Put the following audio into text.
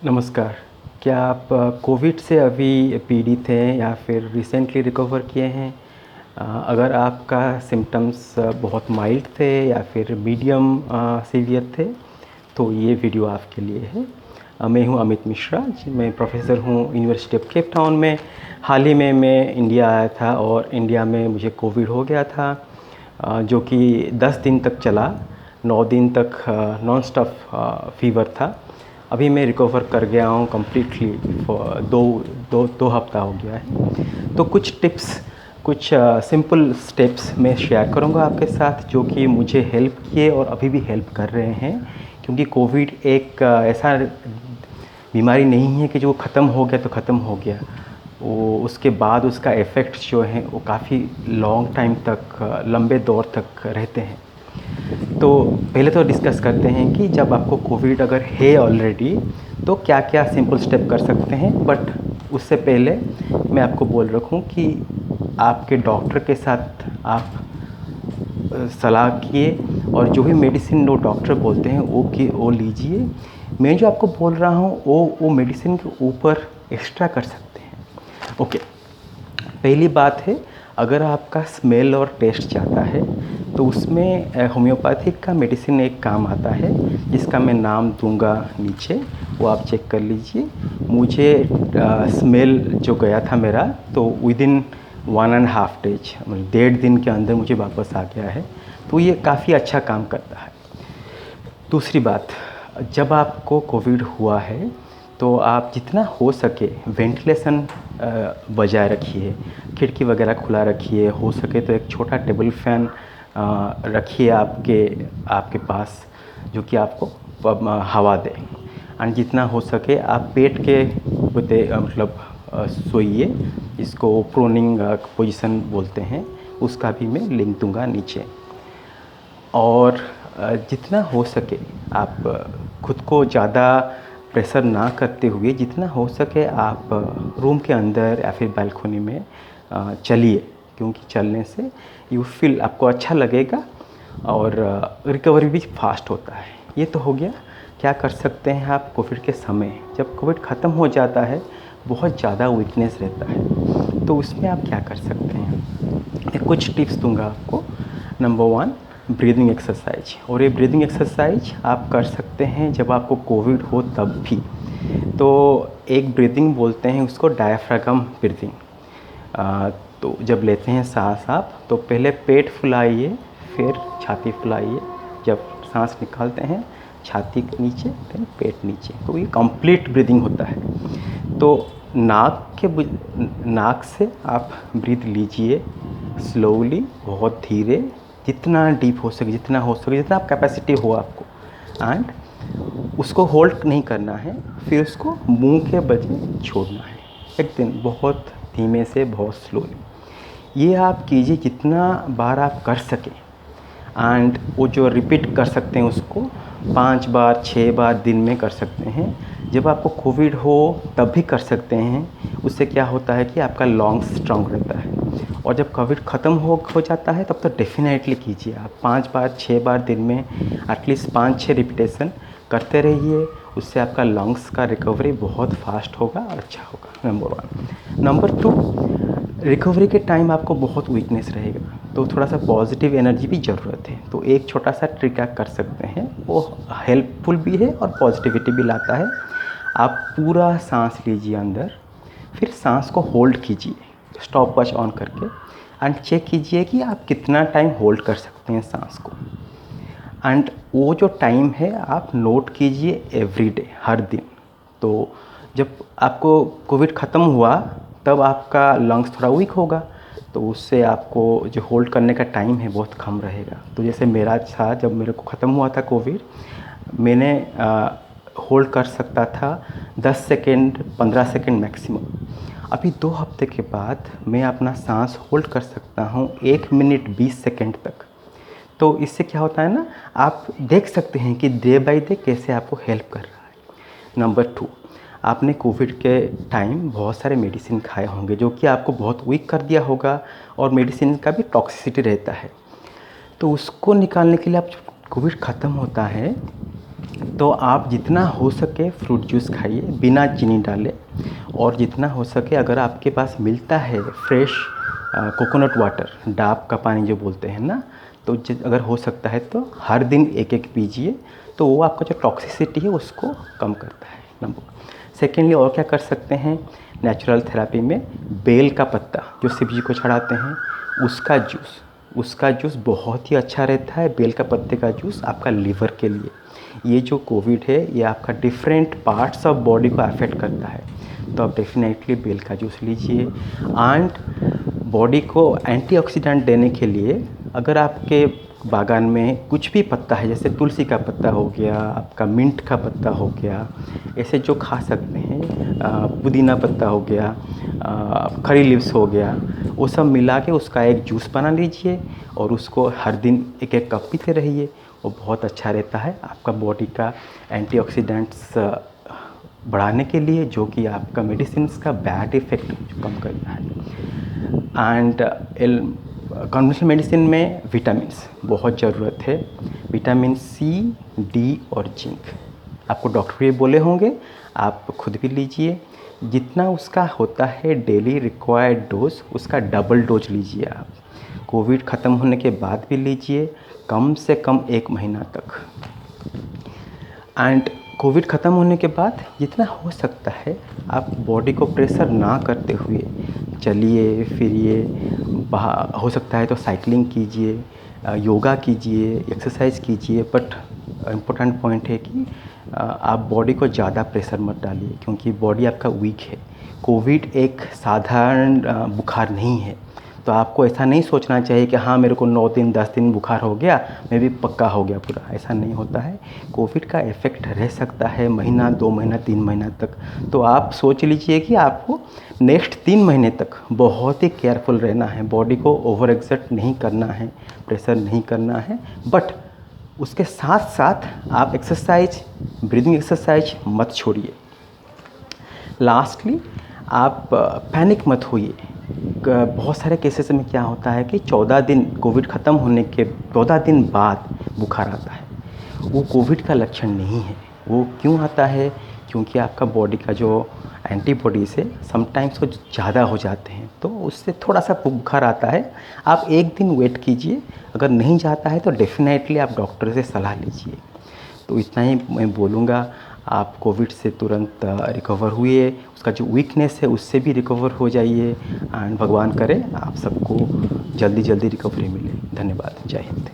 नमस्कार। क्या आप कोविड से अभी पीड़ित हैं या फिर रिसेंटली रिकवर किए हैं? अगर आपका सिम्पटम्स बहुत माइल्ड थे या फिर मीडियम सीवियर थे, तो ये वीडियो आपके लिए है। मैं हूँ अमित मिश्रा जी, मैं प्रोफेसर हूँ यूनिवर्सिटी ऑफ केप टाउन में। हाल ही में मैं इंडिया आया था और इंडिया में मुझे कोविड हो गया था, जो कि 10 दिन तक चला। 9 दिन तक नॉन स्टॉप फीवर था। अभी मैं रिकवर कर गया हूँ कम्प्लीटली। दो दो दो हफ्ता हो गया है। तो कुछ टिप्स, कुछ सिंपल स्टेप्स मैं शेयर करूँगा आपके साथ, जो कि मुझे हेल्प किए और अभी भी हेल्प कर रहे हैं। क्योंकि कोविड एक ऐसा बीमारी नहीं है कि जो ख़त्म हो गया तो ख़त्म हो गया। वो उसके बाद उसका इफ़ेक्ट्स जो हैं वो काफ़ी लॉन्ग टाइम तक, लंबे दौर तक रहते हैं। तो पहले तो डिस्कस करते हैं कि जब आपको कोविड अगर है ऑलरेडी, तो क्या क्या सिंपल स्टेप कर सकते हैं। बट उससे पहले मैं आपको बोल रखूं कि आपके डॉक्टर के साथ आप सलाह किए और जो भी मेडिसिन वो डॉक्टर बोलते हैं वो लीजिए। मैं जो आपको बोल रहा हूँ वो मेडिसिन के ऊपर एक्स्ट्रा कर सकते हैं। ओके, पहली बात है, अगर आपका स्मेल और टेस्ट जाता है तो उसमें होम्योपैथिक का मेडिसिन एक काम आता है, जिसका मैं नाम दूंगा नीचे, वो आप चेक कर लीजिए। मुझे स्मेल जो गया था मेरा, तो विदिन 1.5 डेज, मतलब 1.5 दिन के अंदर मुझे वापस आ गया है। तो ये काफ़ी अच्छा काम करता है। दूसरी बात, जब आपको कोविड हुआ है तो आप जितना हो सके वेंटिलेशन बजाय रखिए, खिड़की वगैरह खुला रखिए। हो सके तो एक छोटा टेबल फैन रखिए आपके पास, जो कि आपको हवा दे। एंड जितना हो सके आप पेट के मतलब सोइए, इसको प्रोनिंग पोजीशन बोलते हैं। उसका भी मैं लिंक दूंगा नीचे। और जितना हो सके आप खुद को ज़्यादा प्रेशर ना करते हुए, जितना हो सके आप रूम के अंदर या फिर बालकनी में चलिए। क्योंकि चलने से यू फील, आपको अच्छा लगेगा और रिकवरी भी फास्ट होता है। ये तो हो गया। क्या कर सकते हैं आप कोविड के समय? जब कोविड ख़त्म हो जाता है, बहुत ज़्यादा वीकनेस रहता है, तो उसमें आप क्या कर सकते हैं? मैं कुछ टिप्स दूंगा आपको। Number 1, breathing exercise. और ये ब्रीदिंग एक्सरसाइज आप कर सकते हैं जब आपको कोविड हो तब भी। तो एक ब्रीदिंग बोलते हैं उसको, डायफ्रागम ब्रीदिंग। तो जब लेते हैं सांस आप, तो पहले पेट फुलाइए, फिर छाती फुलाइए। जब सांस निकालते हैं, छाती के नीचे, फिर पेट नीचे। तो ये कंप्लीट ब्रीदिंग होता है। तो नाक से आप ब्रीथ लीजिए स्लोली, बहुत धीरे, जितना डीप हो सके, जितना हो सके, जितना आप कैपेसिटी हो आपको। एंड उसको होल्ड नहीं करना है, फिर उसको मुंह के बजाय छोड़ना है। एक दिन बहुत धीमे से, बहुत स्लोली। ये आप कीजिए जितना बार आप कर सकें। एंड वो जो रिपीट कर सकते हैं उसको 5 बार 6 बार दिन में कर सकते हैं। जब आपको कोविड हो तब भी कर सकते हैं। उससे क्या होता है कि आपका लंग्स स्ट्रांग रहता है। और जब कोविड ख़त्म हो जाता है, तब तो डेफिनेटली कीजिए आप 5 बार 6 बार दिन में एटलीस्ट 5-6 रिपीटेशन करते रहिए। उससे आपका लंग्स का रिकवरी बहुत फास्ट होगा और अच्छा होगा। नंबर 1। नंबर 2, रिकवरी के टाइम आपको बहुत वीकनेस रहेगा, तो थोड़ा सा पॉजिटिव एनर्जी भी ज़रूरत है। तो एक छोटा सा ट्रिक आप कर सकते हैं, वो हेल्पफुल भी है और पॉजिटिविटी भी लाता है। आप पूरा सांस लीजिए अंदर, फिर सांस को होल्ड कीजिए स्टॉप वॉच ऑन करके, एंड चेक कीजिए कि आप कितना टाइम होल्ड कर सकते हैं सांस को। एंड वो जो टाइम है आप नोट कीजिए एवरी डे, हर दिन। तो जब आपको कोविड ख़त्म हुआ तब आपका लंग्स थोड़ा वीक होगा, तो उससे आपको जो होल्ड करने का टाइम है बहुत कम रहेगा। तो जैसे मेरा था, जब मेरे को ख़त्म हुआ था कोविड, मैंने होल्ड कर सकता था 10 सेकेंड 15 सेकेंड मैक्सिमम। अभी 2 हफ्ते के बाद मैं अपना सांस होल्ड कर सकता हूँ 1 मिनट 20 सेकेंड तक। तो इससे क्या होता है ना, आप देख सकते हैं कि डे बाय डे कैसे आपको हेल्प कर रहा है। नंबर 2, आपने कोविड के टाइम बहुत सारे मेडिसिन खाए होंगे, जो कि आपको बहुत वीक कर दिया होगा, और मेडिसिन का भी टॉक्सिसिटी रहता है। तो उसको निकालने के लिए आप, कोविड ख़त्म होता है तो आप जितना हो सके फ्रूट जूस खाइए बिना चीनी डाले, और जितना हो सके अगर आपके पास मिलता है फ्रेश कोकोनट वाटर, डाब का पानी जो बोलते हैं ना, तो अगर हो सकता है तो हर दिन एक एक पीजिए, तो वो आपका जो टॉक्सिसिटी है उसको कम करता है। नंबर सेकेंडली और क्या कर सकते हैं, नेचुरल थेरेपी में बेल का पत्ता जो शिव जी को चढ़ाते हैं उसका जूस बहुत ही अच्छा रहता है। बेल का पत्ते का जूस आपका लीवर के लिए, ये जो कोविड है ये आपका डिफरेंट पार्ट्स ऑफ बॉडी को अफेक्ट करता है, तो आप डेफिनेटली बेल का जूस लीजिए। एंड बॉडी को एंटीऑक्सीडेंट देने के लिए अगर आपके बागान में कुछ भी पत्ता है, जैसे तुलसी का पत्ता हो गया, आपका मिंट का पत्ता हो गया, ऐसे जो खा सकते हैं, पुदीना पत्ता हो गया, करी लीव्स हो गया, वो सब मिला के उसका एक जूस बना लीजिए और उसको हर दिन एक एक कप पीते रहिए। वो बहुत अच्छा रहता है आपका बॉडी का एंटीऑक्सीडेंट्स बढ़ाने के लिए, जो कि आपका मेडिसिन का बैड इफ़ेक्ट कम करता है। एंड कन्वेंशनल मेडिसिन में विटामिन्स बहुत ज़रूरत है, विटामिन सी, डी और जिंक। आपको डॉक्टर भी बोले होंगे, आप खुद भी लीजिए। जितना उसका होता है डेली रिक्वायर्ड डोज, उसका डबल डोज लीजिए आप। कोविड ख़त्म होने के बाद भी लीजिए, कम से कम 1 महीना तक। एंड कोविड ख़त्म होने के बाद जितना हो सकता है आप बॉडी को प्रेशर ना करते हुए चलिए फिरिए, बाहर हो सकता है तो साइकिलिंग कीजिए, योगा कीजिए, एक्सरसाइज कीजिए। बट इम्पोर्टेंट पॉइंट है कि आप बॉडी को ज़्यादा प्रेशर मत डालिए, क्योंकि बॉडी आपका वीक है। कोविड एक साधारण बुखार नहीं है, तो आपको ऐसा नहीं सोचना चाहिए कि हाँ मेरे को 9 दिन 10 दिन बुखार हो गया मैं भी पक्का हो गया पूरा, ऐसा नहीं होता है। कोविड का इफ़ेक्ट रह सकता है महीना, 2 महीना, 3 महीना तक। तो आप सोच लीजिए कि आपको नेक्स्ट 3 महीने तक बहुत ही केयरफुल रहना है, बॉडी को ओवर एक्सर्ट नहीं करना है, प्रेशर नहीं करना है। बट उसके साथ साथ आप एक्सरसाइज, ब्रीदिंग एक्सरसाइज मत छोड़िए। लास्टली आप पैनिक मत होइए। बहुत सारे केसेस में क्या होता है कि 14 दिन कोविड ख़त्म होने के 14 दिन बाद बुखार आता है, वो कोविड का लक्षण नहीं है। वो क्यों आता है? क्योंकि आपका बॉडी का जो एंटीबॉडीज़ है समटाइम्स वो ज़्यादा हो जाते हैं, तो उससे थोड़ा सा बुखार आता है। आप एक दिन वेट कीजिए, अगर नहीं जाता है तो डेफिनेटली आप डॉक्टर से सलाह लीजिए। तो इतना ही मैं बोलूँगा। आप कोविड से तुरंत रिकवर हुए, उसका जो वीकनेस है उससे भी रिकवर हो जाइए। एंड भगवान करे आप सबको जल्दी जल्दी रिकवरी मिले। धन्यवाद। जय हिंद।